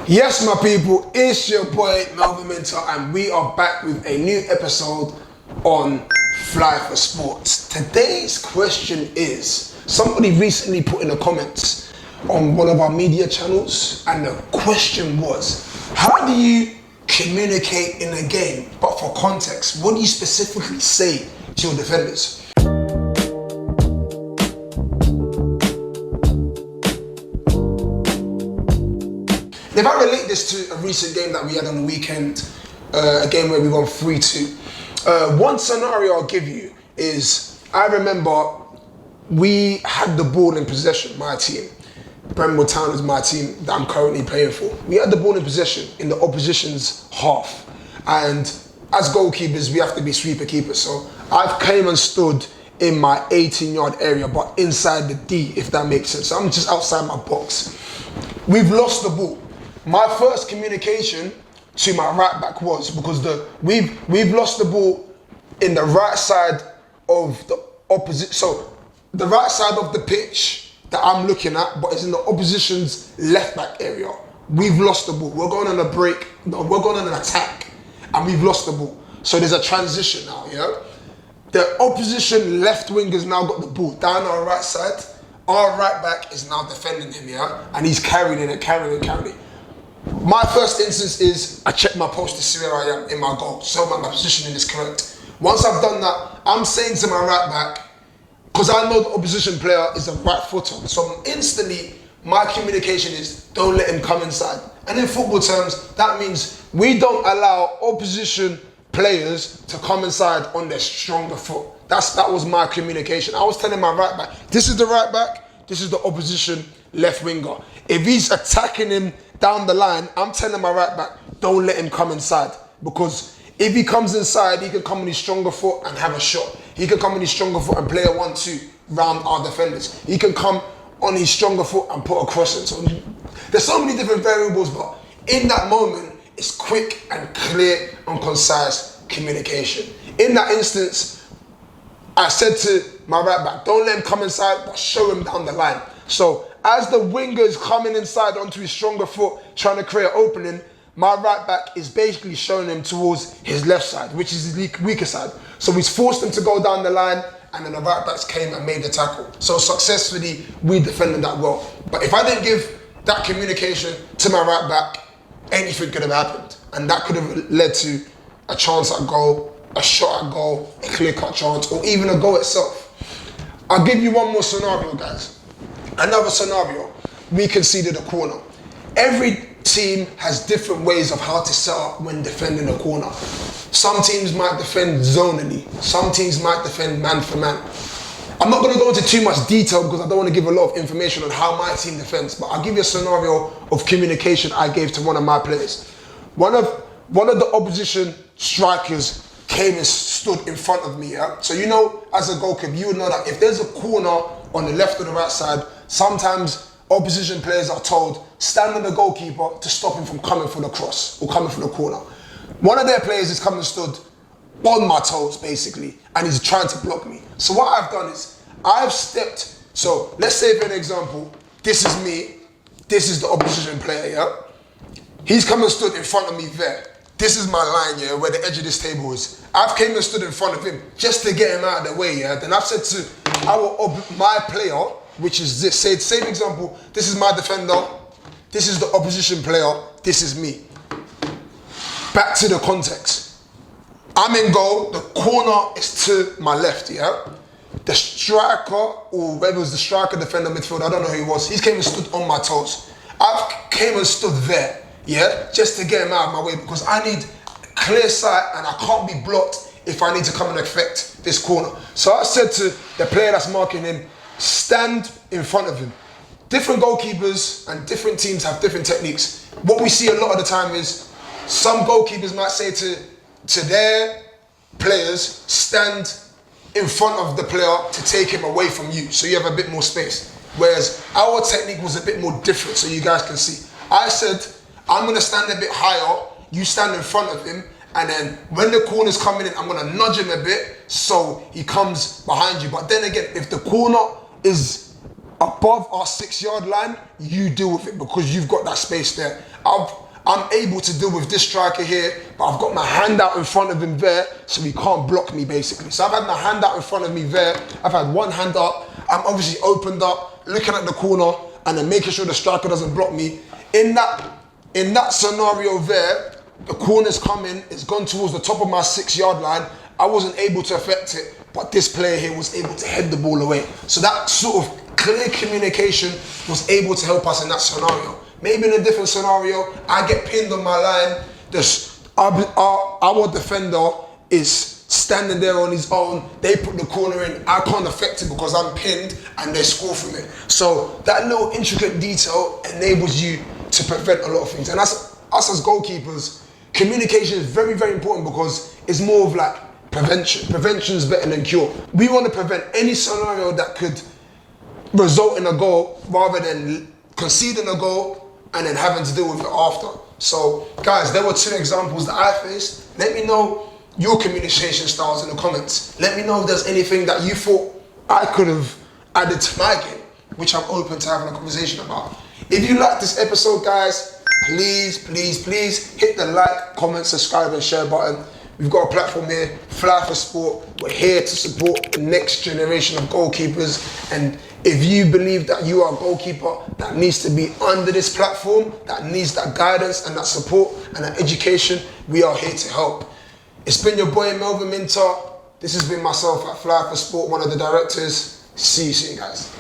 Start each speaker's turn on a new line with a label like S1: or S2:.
S1: Yes, my people, it's your boy Melvin Minter, and we are back with a new episode on Fly for Sports. Today's question is, somebody recently put in the comments on one of our media channels, and the question was, how do you communicate in a game? But for context, what do you specifically say to your defenders? If I relate this to a recent game that we had on the weekend, a game where we won 3-2, one scenario I'll give you is, I remember we had the ball in possession, my team. Brentwood Town is my team that I'm currently playing for. We had the ball in possession in the opposition's half. And as goalkeepers, we have to be sweeper keepers. So I've came and stood in my 18-yard area, but inside the D, if that makes sense. So I'm just outside my box. We've lost the ball. My first communication to my right back was, because we've lost the ball in the right side of the opposite, so the right side of the pitch that I'm looking at, but it's in the opposition's left back area. We've lost the ball. We're going on a break, no, we're going on an attack, and we've lost the ball. So there's a transition now, yeah? The opposition left wing has now got the ball down our right side. Our right back is now defending him, yeah? And he's carrying it. My first instance is I check my post to see where I am in my goal, so my positioning is correct. Once I've done that, I'm saying to my right back, because I know the opposition player is a right footer, so instantly my communication is, don't let him come inside. And in football terms, that means we don't allow opposition players to come inside on their stronger foot. That was my communication. I was telling my right back, this is the right back, this is the opposition left winger. If he's attacking him down the line, I'm telling my right back, don't let him come inside. Because if he comes inside, he can come on his stronger foot and have a shot. He can come on his stronger foot and play a 1-2 round our defenders. He can come on his stronger foot and put a cross in. So there's so many different variables, but in that moment, it's quick and clear and concise communication. In that instance, I said to my right back, don't let him come inside, but show him down the line. So as the winger is coming inside onto his stronger foot, trying to create an opening, my right back is basically showing him towards his left side, which is his weaker side. So he's forced him to go down the line, and then the right backs came and made the tackle. So successfully, we defended that well. But if I didn't give that communication to my right back, anything could have happened. And that could have led to a chance at goal, a shot at goal, a clear-cut chance, or even a goal itself. I'll give you one more scenario, guys. Another scenario, we conceded a corner. Every team has different ways of how to set up when defending a corner. Some teams might defend zonally. Some teams might defend man for man. I'm not going to go into too much detail because I don't want to give a lot of information on how my team defends, but I'll give you a scenario of communication I gave to one of my players. One of the opposition strikers came and stood in front of me, yeah? So you know, as a goalkeeper, you would know that if there's a corner on the left or the right side, sometimes opposition players are told, stand on the goalkeeper to stop him from coming for the cross or coming for the corner. One of their players has come and stood on my toes, basically, and he's trying to block me. So what I've done is, I've stepped, so let's say for an example, this is me, this is the opposition player, yeah? He's come and stood in front of me there. This is my line, yeah, where the edge of this table is. I've came and stood in front of him just to get him out of the way, yeah? Then I've said to my player, which is this, say same example, this is my defender, this is the opposition player, this is me. Back to the context. I'm in goal, the corner is to my left, yeah? The striker, or whether it was the striker, defender, midfielder, I don't know who he was, he came and stood on my toes. I've came and stood there, yeah, just to get him out of my way, because I need clear sight and I can't be blocked if I need to come and affect this corner. So I said to the player that's marking him, stand in front of him. Different goalkeepers and different teams have different techniques. What we see a lot of the time is some goalkeepers might say to their players, stand in front of the player to take him away from you, so you have a bit more space. Whereas our technique was a bit more different, so you guys can see. I said, I'm gonna stand a bit higher, you stand in front of him, and then when the corner's coming in, I'm gonna nudge him a bit so he comes behind you. But then again, if the corner is above our 6-yard line, you deal with it because you've got that space there. I'm able to deal with this striker here, but I've got my hand out in front of him there, so he can't block me basically. So I've had my hand out in front of me there, I've had one hand up, I'm obviously opened up, looking at the corner, and then making sure the striker doesn't block me. In that scenario there, the corner's coming, it's gone towards the top of my 6-yard line, I wasn't able to affect it, but this player here was able to head the ball away. So that sort of clear communication was able to help us in that scenario. Maybe in a different scenario, I get pinned on my line, our defender is standing there on his own, they put the corner in, I can't affect it because I'm pinned and they score from it. So that little intricate detail enables you to prevent a lot of things. And us as goalkeepers, communication is very, very important because it's more of like prevention. Prevention is better than cure. We want to prevent any scenario that could result in a goal rather than conceding a goal and then having to deal with it after. So guys, there were 2 examples that I faced. Let me know your communication styles in the comments. Let me know if there's anything that you thought I could have added to my game, which I'm open to having a conversation about. If you like this episode, guys, please hit the like, comment, subscribe and share button. We've got a platform here, FlyForSport. We're here to support the next generation of goalkeepers. And if you believe that you are a goalkeeper that needs to be under this platform, that needs that guidance and that support and that education, we are here to help. It's been your boy Melvin Minter. This has been myself at FlyForSport, one of the directors. See you soon, guys.